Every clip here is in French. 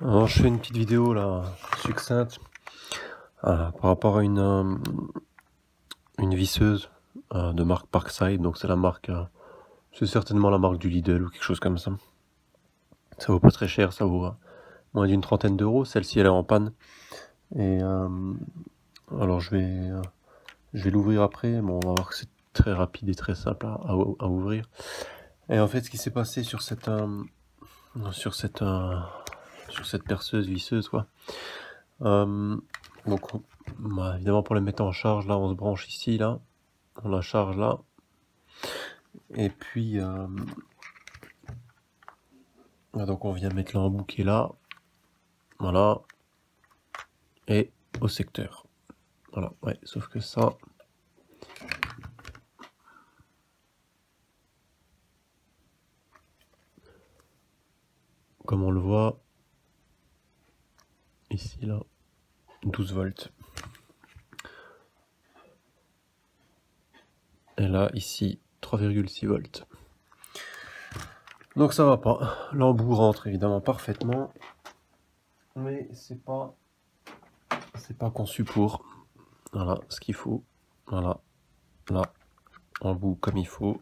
Alors, je fais une petite vidéo là, succincte, par rapport à une visseuse de marque Parkside. Donc c'est la marque, c'est certainement la marque du Lidl ou quelque chose comme ça. Ça vaut pas très cher, ça vaut moins d'une trentaine d'euros. Celle-ci elle est en panne. Et alors je vais l'ouvrir après. Bon, on va voir que c'est très rapide et très simple à ouvrir. Et en fait, ce qui s'est passé sur cette perceuse visseuse, quoi. Donc évidemment, pour la mettre en charge, là on se branche ici, là on la charge là, et puis donc on vient mettre l'embout qui est là, voilà, et au secteur, voilà. Ouais, sauf que ça, comme on le voit ici, là, 12 volts, et là ici 3,6 volts. Donc ça va pas. L'embout rentre évidemment parfaitement, mais c'est pas conçu pour. Voilà ce qu'il faut. Voilà, là, embout comme il faut,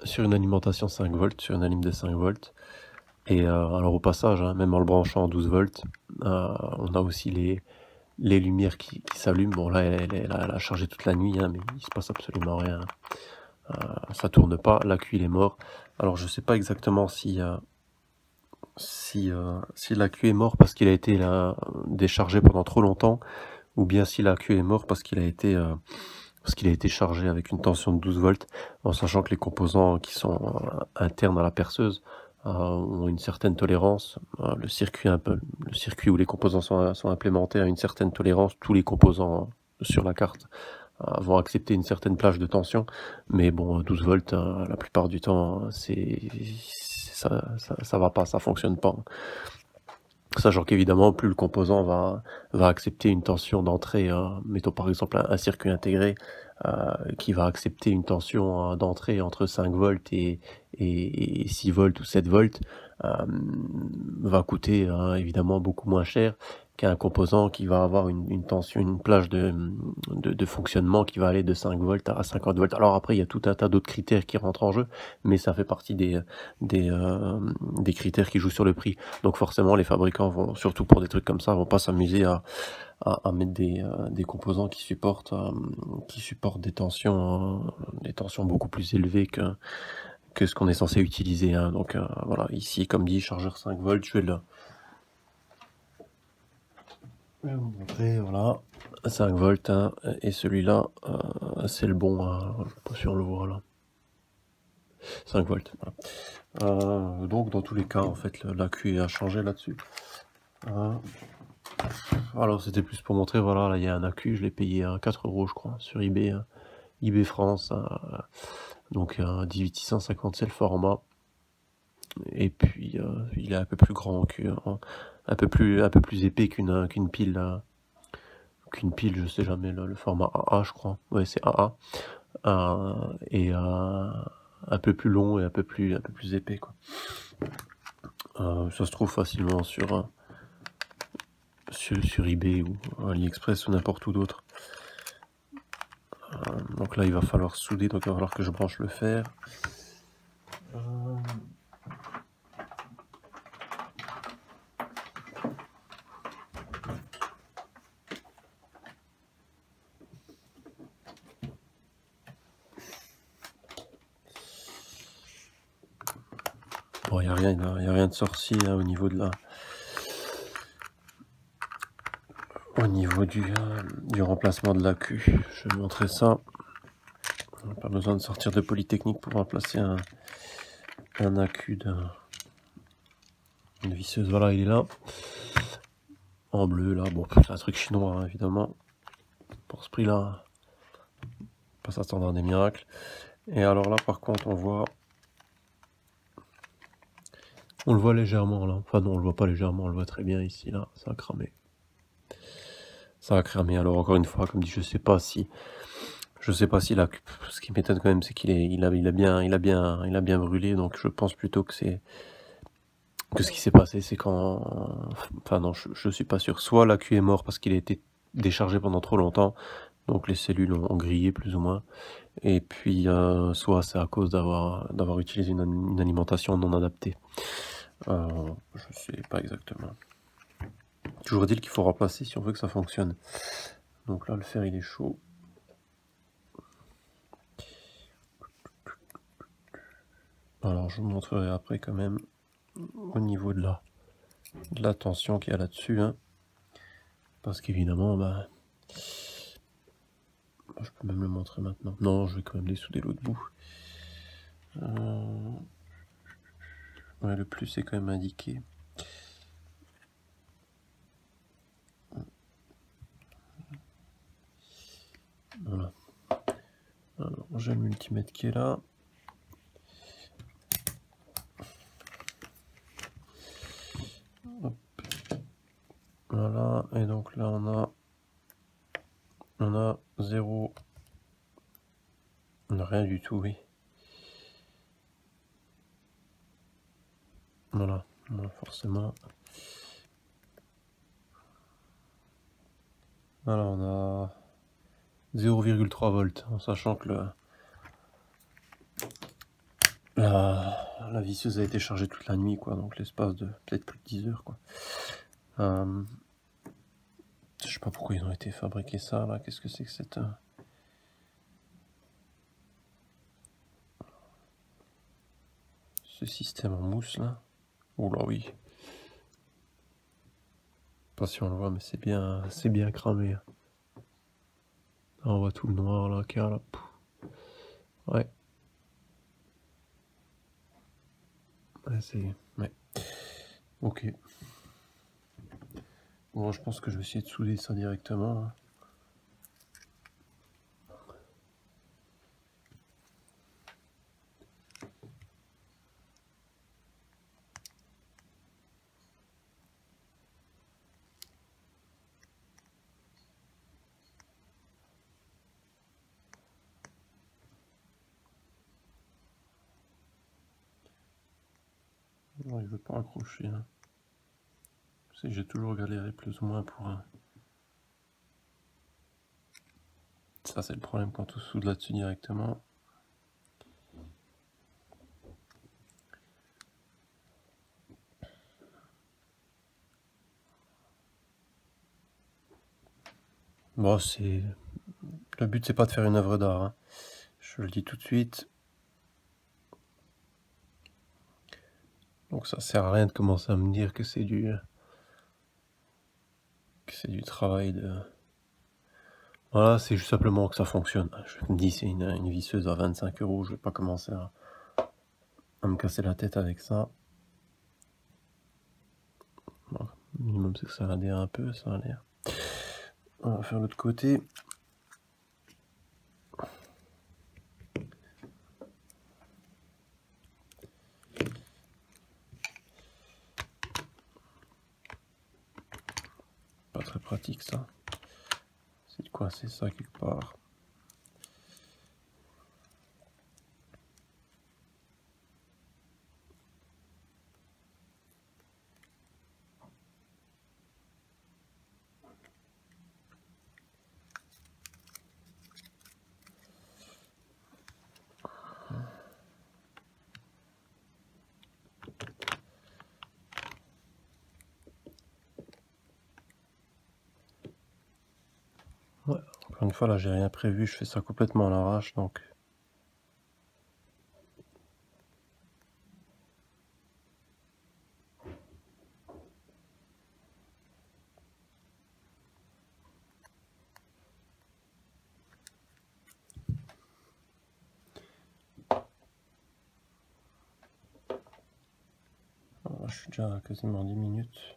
sur une alimentation 5 volts, sur une alim de 5 volts. Et alors au passage, hein, même en le branchant en 12 volts, on a aussi les lumières qui s'allument. Bon là elle a chargé toute la nuit, hein, mais il se passe absolument rien. Ça tourne pas, l'accu il est mort. Alors je sais pas exactement si l'accu est mort parce qu'il a été déchargé pendant trop longtemps, ou bien si l'accu est mort parce qu'il a été chargé avec une tension de 12 volts, en sachant que les composants qui sont internes à la perceuse ont une certaine tolérance. Le circuit où les composants sont implémentés a une certaine tolérance. Tous les composants sur la carte vont accepter une certaine plage de tension, mais bon, 12 volts, la plupart du temps, ça va pas, ça fonctionne pas. Sachant qu'évidemment, plus le composant va accepter une tension d'entrée, mettons par exemple un circuit intégré qui va accepter une tension d'entrée entre 5 volts et 6 volts ou 7 volts, va coûter évidemment beaucoup moins cher qu'un composant qui va avoir une tension, une plage de fonctionnement qui va aller de 5 volts à 50 volts. Alors après, il y a tout un tas d'autres critères qui rentrent en jeu, mais ça fait partie des critères qui jouent sur le prix. Donc forcément, les fabricants vont, surtout pour des trucs comme ça, vont pas s'amuser à mettre des composants qui supportent des tensions beaucoup plus élevées que ce qu'on est censé utiliser, hein. Donc voilà, ici, comme dit, chargeur 5 volts, je vais vous montrer, voilà, 5 volts, hein, et celui-là, c'est le bon, je suis pas sûr de le voir là. 5 volts, voilà. Donc dans tous les cas, en fait, l'accu a changé là-dessus. Alors c'était plus pour montrer, voilà, là il y a un accu, je l'ai payé à 4 € je crois, sur eBay, eBay France, donc 18650 c'est le format, et puis il est un peu plus grand, un peu plus épais qu'une pile, je sais jamais, le format AA je crois, ouais c'est AA, et un peu plus long et un peu plus épais, quoi. Ça se trouve facilement sur eBay ou AliExpress ou n'importe où d'autre. Donc là il va falloir souder, donc il va falloir que je branche le fer. Bon, il n'y a rien de sorcier hein, au niveau du remplacement de l'accu. Je vais montrer ça. On n'a pas besoin de sortir de Polytechnique pour remplacer un accu d'une visseuse. Voilà, il est là. En bleu, là. Bon, c'est un truc chinois, hein, évidemment. Pour ce prix-là, pas s'attendre à des miracles. Et alors là, par contre, on le voit légèrement, là. Enfin non, on le voit pas légèrement, on le voit très bien ici, là. Ça a cramé. Ça a cramé. Alors encore une fois, comme dit, je sais pas si l'accu, ce qui m'étonne quand même, c'est qu'il a bien brûlé, donc je pense plutôt que que ce qui s'est passé, c'est enfin non, je suis pas sûr. Soit l'accu est mort parce qu'il a été déchargé pendant trop longtemps, donc les cellules ont grillé plus ou moins. Et puis, soit c'est à cause d'avoir utilisé une alimentation non adaptée. Je sais pas exactement. Toujours dit qu'il faut remplacer si on veut que ça fonctionne. Donc là, le fer, il est chaud. Alors, je vous montrerai après quand même au niveau de la tension qu'il y a là-dessus. Hein. Parce qu'évidemment, bah, je peux même le montrer maintenant. Non, je vais quand même dessouder l'autre bout. Ouais, le plus est quand même indiqué. Voilà. Alors, j'ai le multimètre qui est là. Hop. Voilà, et donc là on a 0. On n'a rien du tout, oui. Voilà, forcément. Voilà, on a 0,3 volts, en sachant que la visseuse a été chargée toute la nuit, quoi, donc l'espace de peut-être plus de 10 heures, quoi. Je sais pas pourquoi ils ont été fabriqués ça, là. Qu'est-ce que c'est que ce système en mousse, là? Oula, oui. Pas si on le voit, mais c'est bien cramé. Là, on voit tout le noir, là, qu'il y a, là. Ouais. Ouais. Ok. Bon, je pense que je vais essayer de souder ça directement. Hein. Non, il veut pas accrocher. Hein. C'est que j'ai toujours galéré plus ou moins pour... Ça, c'est le problème quand on soude là-dessus directement. Bon, le but, c'est pas de faire une œuvre d'art. Hein. Je le dis tout de suite. Donc ça sert à rien de commencer à me dire que c'est du travail de... Voilà, c'est juste simplement que ça fonctionne. Je me dis, c'est une visseuse à 25 €, je vais pas commencer à me casser la tête avec ça. Bon, le minimum, c'est que ça adhère un peu, ça a l'air. On va faire l'autre côté. Pas très pratique ça. C'est de coincer ça quelque part. Ouais, encore une fois là j'ai rien prévu, je fais ça complètement à l'arrache donc. Alors, je suis déjà à quasiment 10 minutes.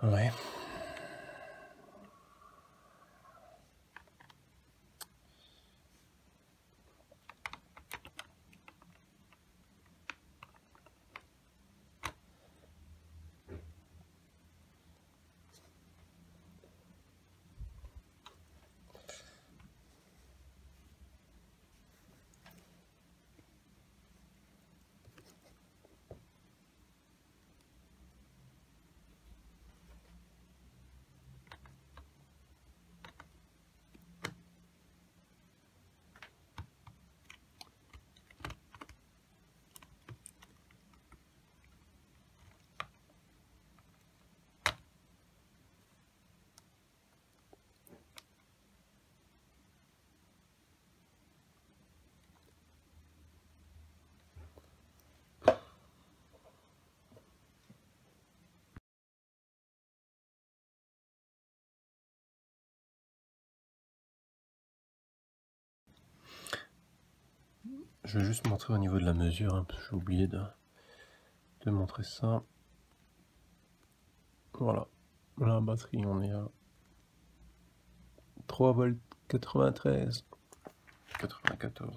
Ouais. Je vais juste montrer au niveau de la mesure, hein, parce que j'ai oublié de montrer ça. Voilà, la batterie, on est à 3 volts 93, 94.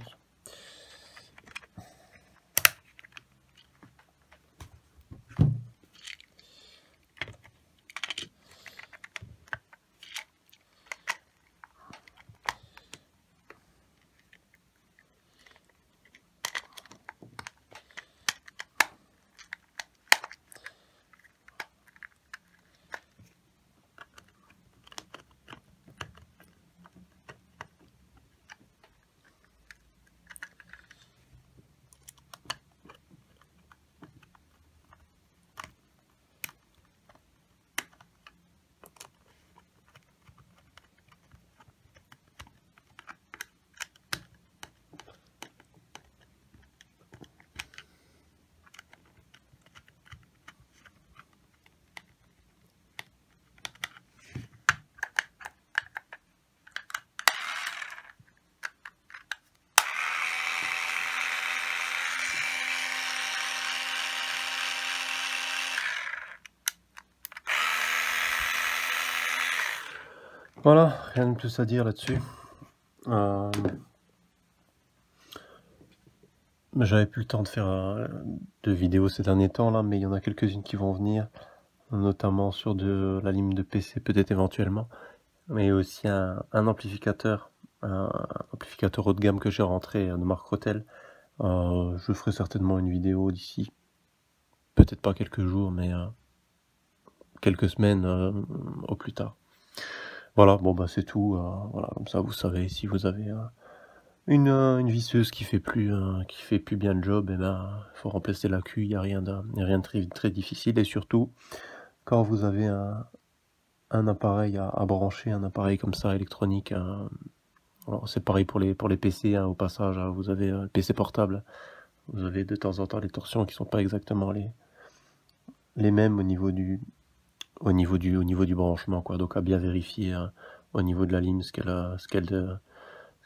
Voilà, rien de plus à dire là-dessus. J'avais plus le temps de faire de vidéos ces derniers temps là, mais il y en a quelques-unes qui vont venir, notamment sur de la ligne de PC peut-être éventuellement, mais aussi un amplificateur, un amplificateur haut de gamme que j'ai rentré de marque Rotel. Je ferai certainement une vidéo d'ici, peut-être pas quelques jours, mais quelques semaines au plus tard. Voilà, bon bah c'est tout. Voilà, comme ça vous savez, si vous avez une visseuse qui fait plus bien le job, et ben faut remplacer la queue. Il y a rien de très difficile, et surtout quand vous avez un appareil à brancher, un appareil comme ça électronique. Alors c'est pareil pour les PC, hein, au passage, hein, vous avez PC portable, vous avez de temps en temps les torsions qui sont pas exactement les mêmes au niveau du branchement, quoi. Donc à bien vérifier au niveau de la ligne ce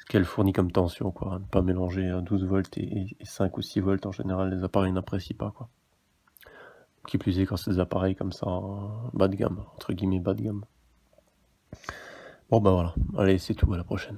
qu'elle fournit comme tension, quoi. Ne pas mélanger 12 volts et 5 ou 6 volts. En général, les appareils n'apprécient pas, quoi. Qui plus est quand c'est des appareils comme ça bas de gamme, entre guillemets bas de gamme. Bon bah voilà, allez, c'est tout, à la prochaine.